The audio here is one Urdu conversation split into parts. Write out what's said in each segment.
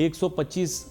125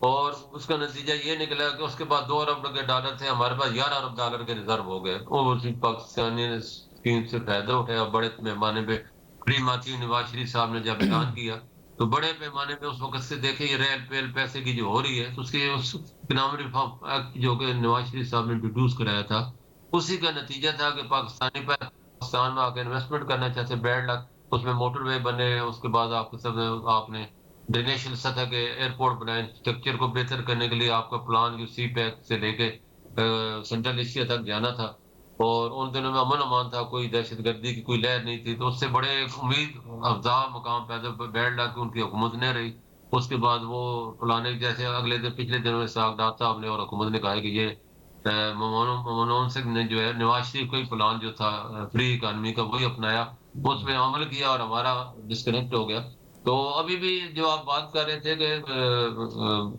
اور اس کا نتیجہ یہ نکلا کہ اس کے بعد 2 ارب کے ڈالر تھے، ہمارے پاس 11 ارب ڈالر کے ریزرو ہو گئے. اوورسیز پاکستانی اسکیم سے فائدہ اٹھایا اور بڑے پیمانے پہ پری نواز شریف صاحب نے جب اعلان کیا تو بڑے پیمانے پہ اس وقت سے دیکھیں یہ ریل پیل پیسے کی جو ہو رہی ہے، تو اس کے اکنامک ریفارم ایکٹ جو کہ نواز شریف صاحب نے انٹروڈیوس کرایا تھا، اسی کا نتیجہ تھا کہ پاکستانی پاکستان میں آ کے انویسٹمنٹ کرنا چاہتے، 1.5 لاکھ اس میں موٹر وے بنے، اس کے بعد آپ نے ڈرینیشن سطح کے ایئرپورٹ بنائے، انفراسٹرکچر کو بہتر کرنے کے لیے آپ کا پلان جو سی پیک سے لے کے سینٹرل ایشیا تک جانا تھا. اور ان دنوں میں امن امان تھا، کوئی دہشت گردی کی کوئی لہر نہیں تھی، تو اس سے بڑے امید افزا مقام پیدا 1.5 لاکھ کی ان کی حکومت نہیں رہی. اس کے بعد وہ پلانے جیسے اگلے دن پچھلے دنوں میں ساگداد صاحب نے اور حکومت نے کہا ہے کہ یہ منموہن سنگھ نے جو ہے نواز شریف کا ہی پلان جو تھا فری اکانومی کا وہی اپنایا، اس میں عمل کیا اور ہمارا ڈسکنیکٹ ہو گیا. تو ابھی بھی جو آپ بات کر رہے تھے کہ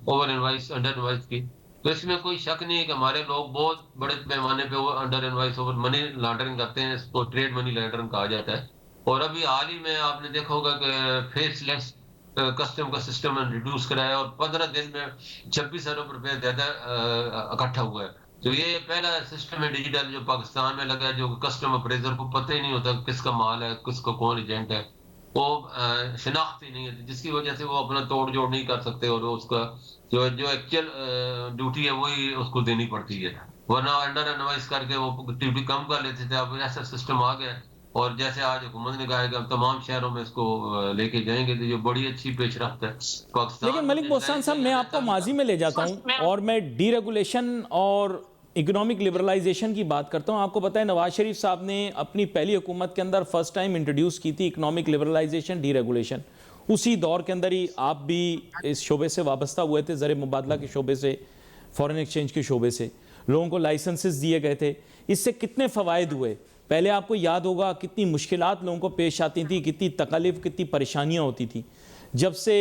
اوور انوائس انڈر انوائس کی، تو اس میں کوئی شک نہیں ہے کہ ہمارے لوگ بہت بڑے پیمانے پہ وہ under invoice over money laundering کرتے ہیں، اس کو ٹریڈ منی لانڈرنگ کہا جاتا ہے. اور ابھی حال ہی میں آپ نے دیکھا ہوگا کہ فیس لیس کسٹم کا سسٹم انٹروڈیوس کرایا اور 15 دن میں 26 ارب روپے زیادہ اکٹھا ہوا ہے. تو یہ پہلا سسٹم ہے ڈیجیٹل جو پاکستان میں لگا ہے، جو کسٹم اپریزر کو پتہ ہی نہیں ہوتا کس کا مال ہے، کس کا کون ایجنٹ ہے، وہ شناخت ہی نہیں ہے، جس کی وجہ سے وہ اپنا توڑ جوڑ نہیں کر سکتے اور اس کا جو ایکچوئل ڈیوٹی ہے وہی اس کو دینی پڑتی ہے، ورنہ انڈر انوائس کر کے وہ ڈیوٹی کم کر لیتے تھے. اب ایسا سسٹم آ گیا اور جیسے آج حکومت نے کہا ہے کہ ہم تمام شہروں میں اس کو لے کے جائیں گے، تو یہ بڑی اچھی پیش رفت ہے. لیکن پاکستان ملک بہستان صاحب میں آپ کو ماضی میں لے جاتا ہوں اور میں ڈی ریگولیشن اور اکنامک لبرلائزیشن کی بات کرتا ہوں. آپ کو پتہ ہے نواز شریف صاحب نے اپنی پہلی حکومت کے اندر فرسٹ ٹائم انٹروڈیوس کی تھی اکنامک لبرلائزیشن ڈی ریگولیشن. اسی دور کے اندر ہی آپ بھی اس شعبے سے وابستہ ہوئے تھے، زر مبادلہ کے شعبے سے، فورن ایکسچینج کے شعبے سے، لوگوں کو لائسنسز دیے گئے تھے. اس سے کتنے فوائد ہوئے؟ پہلے آپ کو یاد ہوگا کتنی مشکلات لوگوں کو پیش آتی تھی، کتنی تکالیف، کتنی پریشانیاں ہوتی تھیں. جب سے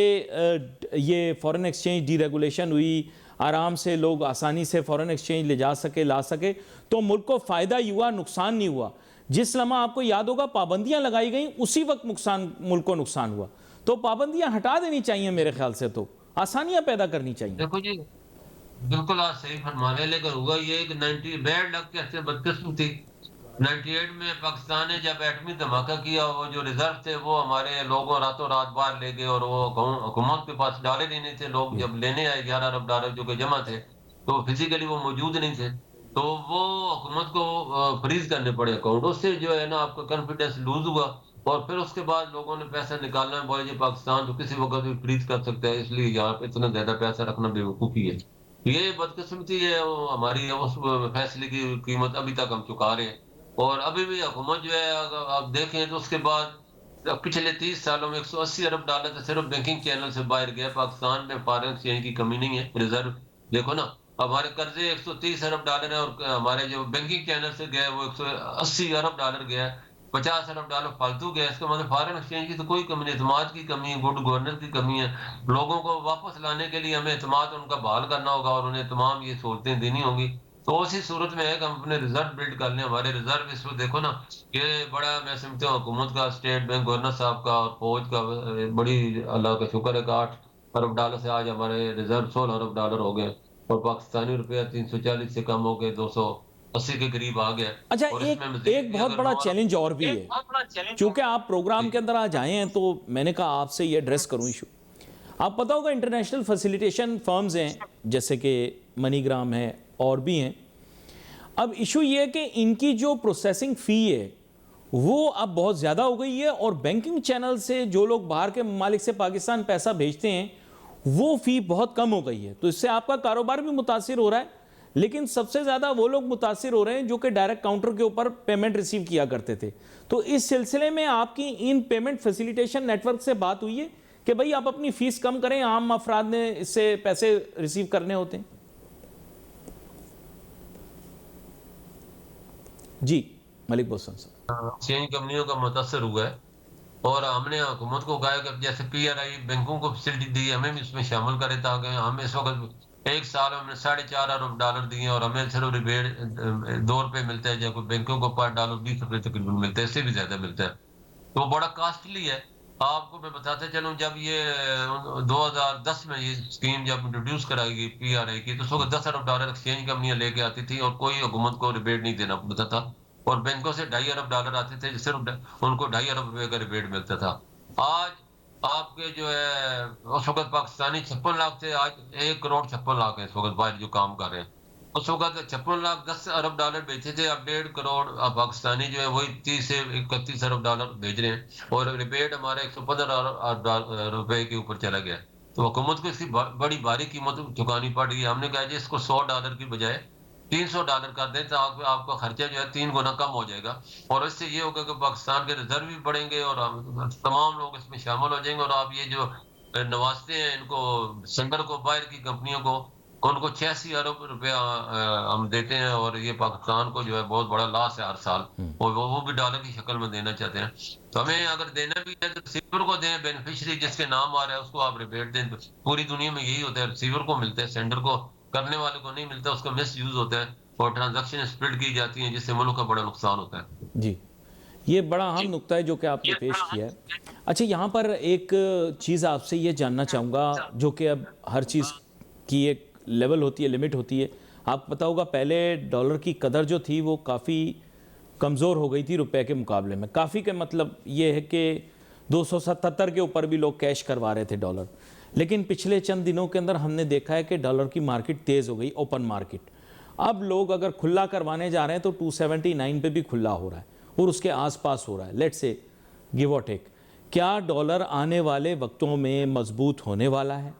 یہ فورن ایکسچینج ڈی ریگولیشن ہوئی، آرام سے لوگ آسانی سے فورن ایکسچینج لے جا سکے، لا سکے، تو ملک کو فائدہ ہی ہوا، نقصان نہیں ہوا. جس لمحہ آپ کو یاد ہوگا پابندیاں لگائی گئیں، اسی وقت ملک کو نقصان ہوا. تو پابندیاں ہٹا دینی چاہیے میرے خیال سے، تو آسانیاں پیدا کرنی چاہیے. دیکھو جی، بالکل آپ صحیح فرما رہے ہیں، لیکن ہوا یہ کہ 1.5 لاکھ کیسے بدقسم تھی. 98 میں پاکستان نے جب ایٹمی دھماکہ کیا، وہ جو ریزرو تھے وہ ہمارے لوگوں راتوں رات باہر لے گئے اور وہ حکومت کے پاس ڈالر ہی نہیں تھے. لوگ جب لینے آئے 11 ارب ڈالر جو کہ جمع تھے، تو فزیکلی وہ موجود نہیں تھے، تو وہ حکومت کو فریز کرنے پڑے اکاؤنٹ. اس سے جو ہے نا آپ کا کانفیڈنس لوز ہوا اور پھر اس کے بعد لوگوں نے پیسہ نکالنا بولے جی پاکستان تو کسی وقت بھی فریز کر سکتا ہے، اس لیے یہاں پہ اتنا زیادہ پیسہ رکھنا بے وقوفی ہے. یہ بدقسمتی ہے، وہ ہماری اس فیصلے کی قیمت ابھی تک ہم چکا رہے ہیں. اور ابھی بھی حکومت جو ہے اگر آپ دیکھیں تو اس کے بعد پچھلے 30 سالوں میں 180 ارب ڈالر تو صرف بینکنگ چینل سے باہر گیا. پاکستان میں فارن ایکسچینج کی کمی نہیں ہے، ریزرو دیکھو نا، ہمارے قرضے 130 ارب ڈالر ہیں اور ہمارے جو بینکنگ چینل سے گیا وہ 180 ارب ڈالر گیا ہے، 50 ارب ڈالر فالتو گیا. اس کا مطلب فارن ایکسچینج کی تو کوئی کمی نہیں، اعتماد کی کمی ہے، گڈ گورننس کی کمی ہے. لوگوں کو واپس لانے کے لیے ہمیں اعتماد ان کا بحال کرنا ہوگا اور انہیں تمام یہ سہولتیں دینی ہوں گی. تو اسی صورت میں ہے کہ ہم اپنے ریزرو بلڈ کر لیں. ہمارے ریزرو اس وقت دیکھو نا، یہ بڑا میں سمجھتا ہوں حکومت کا، اسٹیٹ بینک گورنر صاحب کا اور فوج کا بڑی اللہ کا شکر ہے کہ 8 ارب ڈالر سے آج ہمارے ریزرو 16 ارب ڈالر ہو گئے اور پاکستانی روپیہ 340 سے کم ہو گئے 280 کے قریب آ گیا. اچھا، اور اس میں مزید ایک بہت بڑا چیلنج اور بھی ہے، چونکہ آپ پروگرام کے اندر آج آئے ہیں تو میں نے کہا آپ سے یہ ایڈریس کروں ایشو. آپ پتہ ہوگا انٹرنیشنل فیسیلیٹیشن فرمز ہیں جیسے کہ منی گرام ہے اور بھی ہیں. اب ایشو یہ ہے کہ ان کی جو پروسیسنگ فی ہے وہ اب بہت زیادہ ہو گئی ہے اور بینکنگ چینل سے جو لوگ باہر کے ممالک سے پاکستان پیسہ بھیجتے ہیں وہ فی بہت کم ہو گئی ہے. تو اس سے آپ کا کاروبار بھی متاثر ہو رہا ہے، لیکن سب سے زیادہ وہ لوگ متاثر ہو رہے ہیں جو کہ ڈائریکٹ کاؤنٹر کے اوپر پیمنٹ ریسیو کیا کرتے تھے. تو اس سلسلے میں آپ کی ان پیمنٹ فیسیلیٹیشن نیٹ ورک سے بات ہوئی ہے کہ بھئی آپ اپنی فیس کم کریں، عام افراد نے اس سے پیسے ریسیو کرنے ہوتے ہیں؟ جی ملک بہستان صاحب. چینج کمپنیوں کا متاثر ہوا ہے اور ہم نے حکومت کو کہا کہ جیسے پی آر آئی بینکوں کو فیسلٹی دی، ہمیں بھی اس میں شامل کرے تاکہ ہم اس وقت ایک سال ہم نے 4.5 ارب ڈالر دیے اور ہمیں صرف ریبیٹ 2 روپے ملتا ہے، جب بینکوں کو پر ڈالر 20 روپے تقریباً ملتا ہے، اس سے بھی زیادہ ملتا ہے. تو بڑا کاسٹلی ہے آپ کو میں بتاتے چلوں، جب یہ 2010 میں یہ اسکیم جب انٹروڈیوس کرائی گئی پی آر آئی کی، تو اس وقت $10 ارب ایکسچینج کمپنیاں لے کے آتی تھی اور کوئی حکومت کو ریبیٹ نہیں دینا پڑتا تھا، اور بینکوں سے $2.5 ارب آتے تھے، صرف ان کو $2.5 ارب کا ریبیٹ ملتا تھا۔ آج آپ کے جو ہے اس وقت پاکستانی 56 لاکھ تھے، آج 1.56 کروڑ ہے اس وقت باہر جو کام کر رہے ہیں۔ اس وقت 56 لاکھ $10 ارب بیچے تھے، اب 1.5 کروڑ پاکستانی جو ہے وہی 30 سے 31 ارب بھیج رہے ہیں، اور ریبیٹ ہمارا 115 روپے کے اوپر چلا گیا۔ تو حکومت کو اس کی بڑی بھاری قیمت چکانی پڑ گئی۔ ہم نے کہا جی اس کو $100 کی بجائے $300 کر دیں، تو آپ کا خرچہ جو ہے 3 گنا کم ہو جائے گا، اور اس سے یہ ہوگا کہ پاکستان کے ریزرو بھی بڑھیں گے اور تمام لوگ اس میں شامل ہو جائیں گے، اور آپ یہ جو نوازتے ہیں ان کو، سینٹر کو، باہر کی کمپنیوں کو، ان کو 86 ارب روپیہ ہم دیتے ہیں، اور یہ پاکستان کو جو ہے بہت بڑا لاس ہے ہر سال، اور وہ بھی ڈالر کی شکل میں دینا چاہتے ہیں۔ تو ہمیں اگر دینا بھی ہے تو ریسیور کو دیں، بینیفیشری جس کے نام آ رہا ہے اس کو آپ ریبیٹ دیں۔ پوری دنیا میں یہی ہوتا ہے، ریسیور کو ملتا ہے، سینڈر کو، کرنے والے کو نہیں ملتا، اس کا مس یوز ہوتا ہے اور ٹرانزیکشن اسپلٹ کی جاتی ہیں، جس سے ملک کا بڑا نقصان ہوتا ہے۔ جی، یہ بڑا اہم نقطہ ہے جو کہ آپ نے پیش کیا ہے۔ اچھا، یہاں پر ایک چیز آپ سے یہ جاننا چاہوں گا، جو کہ اب ہر چیز کی ایک لیول ہوتی ہے، لمٹ ہوتی ہے۔ آپ کو پتا ہوگا پہلے ڈالر کی قدر جو تھی وہ کافی کمزور ہو گئی تھی روپے کے مقابلے میں، کافی کا مطلب یہ ہے کہ 277 کے اوپر بھی لوگ کیش کروا رہے تھے ڈالر، لیکن پچھلے چند دنوں کے اندر ہم نے دیکھا ہے کہ ڈالر کی مارکیٹ تیز ہو گئی، اوپن مارکیٹ۔ اب لوگ اگر کھلا کروانے جا رہے ہیں تو 279 پہ بھی کھلا ہو رہا ہے اور اس کے آس پاس ہو رہا ہے، لیٹ سے گیو اور ٹیک۔ کیا ڈالر آنے والے وقتوں میں مضبوط ہونے والا ہے؟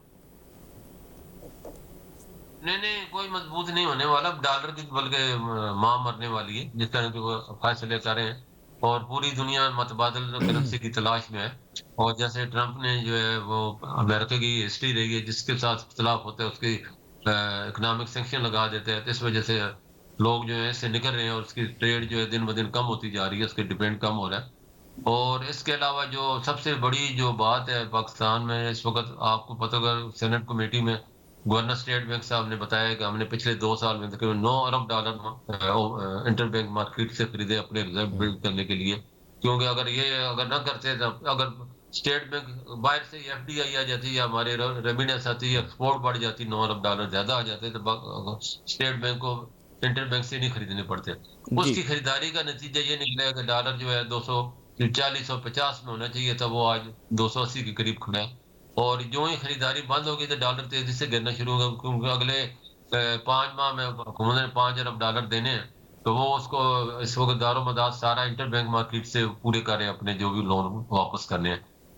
نہیں، کوئی مضبوط نہیں ہونے والا ڈالر کی، بلکہ ماں مرنے والی ہے جس طرح کے وہ فیصلے کر رہے ہیں، اور پوری دنیا متبادل کرنسی کی تلاش میں ہے۔ اور جیسے ٹرمپ نے جو ہے وہ امریکہ کی ہسٹری رہی ہے، جس کے ساتھ اختلاف ہوتا ہے اس کی اکنامک سینکشن لگا دیتے ہیں، تو اس وجہ سے لوگ جو ہے اس سے نکل رہے ہیں، اور اس کی ٹریڈ جو ہے دن بدن کم ہوتی جا رہی ہے، اس کے ڈیپینڈ کم ہو رہا ہے۔ اور اس کے علاوہ جو سب سے بڑی جو بات ہے پاکستان میں اس وقت، آپ کو پتہ ہوگا سینٹ کمیٹی میں گورنر اسٹیٹ بینک صاحب نے بتایا کہ ہم نے پچھلے 2 سال میں تقریباً $9 ارب انٹر بینک مارکیٹ سے خریدے اپنے ریزرو بلڈ کرنے کے لیے، کیونکہ اگر نہ کرتے، اگر اسٹیٹ بینک باہر سے ایف ڈی آئی آ جاتی یا ہمارے ریمیننس آتی یا ایکسپورٹ بڑھ جاتی، $9 ارب زیادہ آ جاتے، تو اسٹیٹ بینک کو انٹر بینک سے نہیں خریدنے پڑتے۔ اس جی، کی خریداری کا نتیجہ یہ نکلا کہ ڈالر جو ہے 240-250 میں ہونا چاہیے تھا، وہ آج 280 کے قریب کھڑا ہے، اور جو ہی خریداری بند ہوگی تو ڈالر تیزی سے گرنا شروع ہوگا، کیونکہ اگلے 5 ماہ میں حکومت نے $5 ارب دینے ہیں، تو وہ اس کو اس وقت دار و مدار سارا انٹر بینک مارکیٹ سے پورے کریں، اپنے جو بھی لون واپس کرنے ہیں۔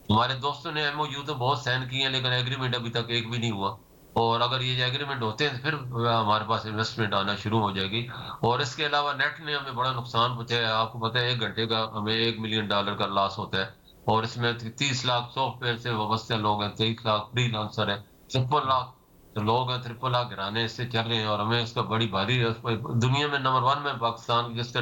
ہمارے دوستوں نے ایم او یو تو بہت سائن کیے ہیں، لیکن ایگریمنٹ ابھی تک ایک بھی نہیں ہوا، اور اگر یہ ایگریمنٹ ہوتے ہیں تو پھر ہمارے پاس انویسٹمنٹ آنا شروع ہو جائے گی۔ اور اس کے علاوہ نیٹ نے ہمیں بڑا نقصان پہنچایا ہے، آپ کو پتہ ہے 1 گھنٹے کا ہمیں $1 ملین کا لاس ہوتا ہے، اور اس میں 30 لاکھ سافٹ ویئر سے وابستہ لوگ ہیں، 23 لاکھ فری لانسر ہیں، 53 لاکھ لوگ ہیں، 53 لاکھ گھرانے اس سے چل رہے ہیں، اور ہمیں اس کا بڑی بھاری دنیا میں نمبر 1 میں پاکستان جس کا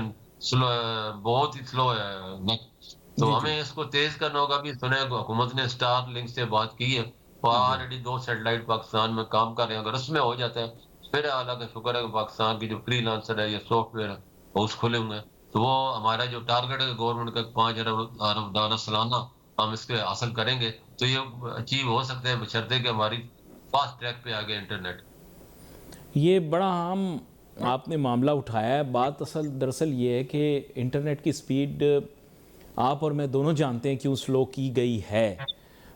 بہت ہی سلو ہے نیٹ، جی، تو جی، ہمیں اس کو تیز کرنا ہوگا۔ بھی سنے حکومت نے اسٹار لنک سے بات کی ہے، اور جی، آلریڈی 2 سیٹلائٹ پاکستان میں کام کر رہے ہیں، اگر اس میں ہو جاتا ہے پھر اللہ کا شکر ہے کہ پاکستان کی جو فری لانسر ہے یا سافٹ ویئر ہے ہاؤس کھلے ہوئے ہیں، تو وہ ہمارا جو ٹارگیٹ ہے گورنمنٹ کا $5 ارب سالانہ ہم اس کے حاصل کریں گے، تو یہ اچیو ہو سکتا ہے بشرطے کہ ہماری فاسٹ ٹریک پہ آگے انٹرنیٹ۔ یہ بڑا اہم آپ نے معاملہ اٹھایا ہے۔ بات دراصل یہ ہے کہ انٹرنیٹ کی سپیڈ آپ اور میں دونوں جانتے ہیں کیوں سلو کی گئی ہے۔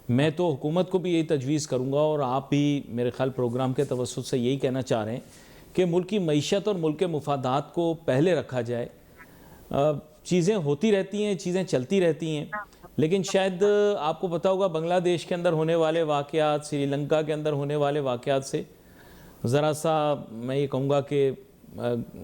میں تو حکومت کو بھی یہی تجویز کروں گا، اور آپ بھی میرے خیال پروگرام کے توسط سے یہی کہنا چاہ رہے ہیں کہ ملک کی معیشت اور ملک کے مفادات کو پہلے رکھا جائے۔ چیزیں ہوتی رہتی ہیں، چیزیں چلتی رہتی ہیں، لیکن شاید آپ کو پتا ہوگا بنگلہ دیش کے اندر ہونے والے واقعات، سری لنکا کے اندر ہونے والے واقعات سے ذرا سا میں یہ کہوں گا کہ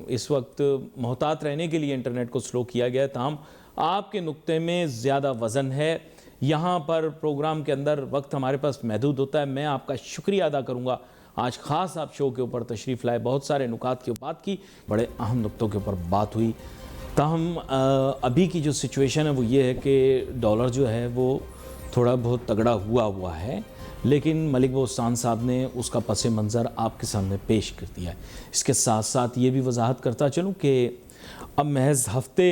اس وقت محتاط رہنے کے لیے انٹرنیٹ کو سلو کیا گیا ہے۔ تاہم آپ کے نقطے میں زیادہ وزن ہے۔ یہاں پر پروگرام کے اندر وقت ہمارے پاس محدود ہوتا ہے۔ میں آپ کا شکریہ ادا کروں گا، آج خاص آپ شو کے اوپر تشریف لائے، بہت سارے نکات کی بات کی، بڑے اہم نقطوں کے اوپر بات ہوئی۔ تاہم ابھی کی جو سچویشن ہے وہ یہ ہے کہ ڈالر جو ہے وہ تھوڑا بہت تگڑا ہوا ہے، لیکن ملک بوستان صاحب نے اس کا پس منظر آپ کے سامنے پیش کر دیا ہے۔ اس کے ساتھ ساتھ یہ بھی وضاحت کرتا چلوں کہ اب محض ہفتے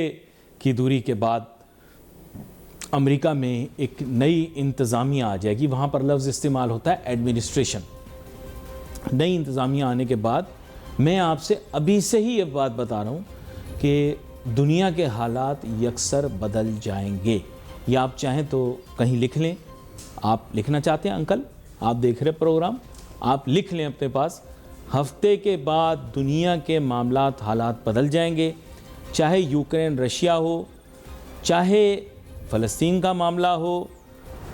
کی دوری کے بعد امریکہ میں ایک نئی انتظامیہ آ جائے گی. وہاں پر لفظ استعمال ہوتا ہے ایڈمنسٹریشن. نئی انتظامیہ آنے کے بعد میں آپ سے ابھی سے ہی یہ بات بتا رہا ہوں کہ دنیا کے حالات یکسر بدل جائیں گے. یا آپ چاہیں تو کہیں لکھ لیں. آپ لکھنا چاہتے ہیں انکل؟ آپ دیکھ رہے پروگرام, آپ لکھ لیں اپنے پاس. ہفتے کے بعد دنیا کے معاملات حالات بدل جائیں گے. چاہے یوکرین رشیا ہو, چاہے فلسطین کا معاملہ ہو,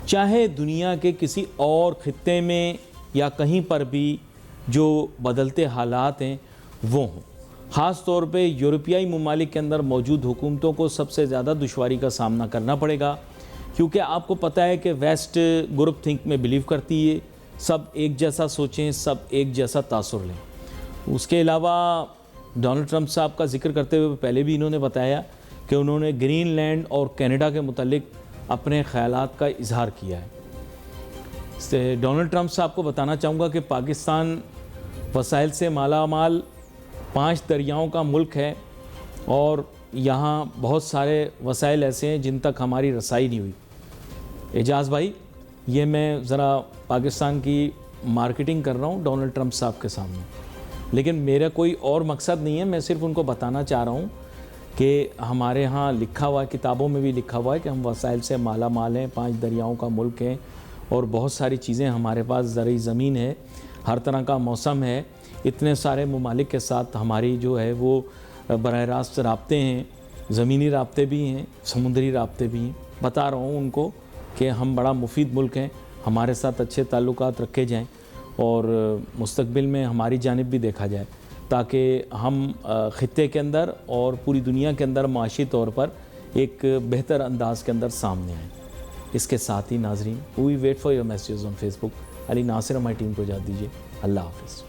چاہے دنیا کے کسی اور خطے میں یا کہیں پر بھی جو بدلتے حالات ہیں وہ ہوں. خاص طور پہ یورپیائی ممالک کے اندر موجود حکومتوں کو سب سے زیادہ دشواری کا سامنا کرنا پڑے گا, کیونکہ آپ کو پتہ ہے کہ ویسٹ گروپ تھنک میں بلیو کرتی ہے, سب ایک جیسا سوچیں, سب ایک جیسا تاثر لیں. اس کے علاوہ ڈونلڈ ٹرمپ صاحب کا ذکر کرتے ہوئے پہلے بھی انہوں نے بتایا کہ انہوں نے گرین لینڈ اور کینیڈا کے متعلق اپنے خیالات کا اظہار کیا ہے. ڈونلڈ ٹرمپ صاحب کو بتانا چاہوں گا کہ پاکستان وسائل سے مالا مال 5 دریاؤں کا ملک ہے, اور یہاں بہت سارے وسائل ایسے ہیں جن تک ہماری رسائی نہیں ہوئی. اعجاز بھائی, یہ میں ذرا پاکستان کی مارکیٹنگ کر رہا ہوں ڈونلڈ ٹرمپ صاحب کے سامنے, لیکن میرا کوئی اور مقصد نہیں ہے. میں صرف ان کو بتانا چاہ رہا ہوں کہ ہمارے ہاں لکھا ہوا ہے, کتابوں میں بھی لکھا ہوا ہے کہ ہم وسائل سے مالا مال ہیں, 5 دریاؤں کا ملک ہیں, اور بہت ساری چیزیں ہمارے پاس, زرعی زمین ہے, ہر طرح کا موسم ہے. اتنے سارے ممالک کے ساتھ ہماری جو ہے وہ براہ راست رابطے ہیں, زمینی رابطے بھی ہیں, سمندری رابطے بھی ہیں. بتا رہا ہوں ان کو کہ ہم بڑا مفید ملک ہیں, ہمارے ساتھ اچھے تعلقات رکھے جائیں اور مستقبل میں ہماری جانب بھی دیکھا جائے, تاکہ ہم خطے کے اندر اور پوری دنیا کے اندر معاشی طور پر ایک بہتر انداز کے اندر سامنے آئیں. اس کے ساتھ ہی ناظرین, we wait for your messages on Facebook. Ali Nasir ہماری ٹیم کو اجازت دیجیے. اللہ حافظ.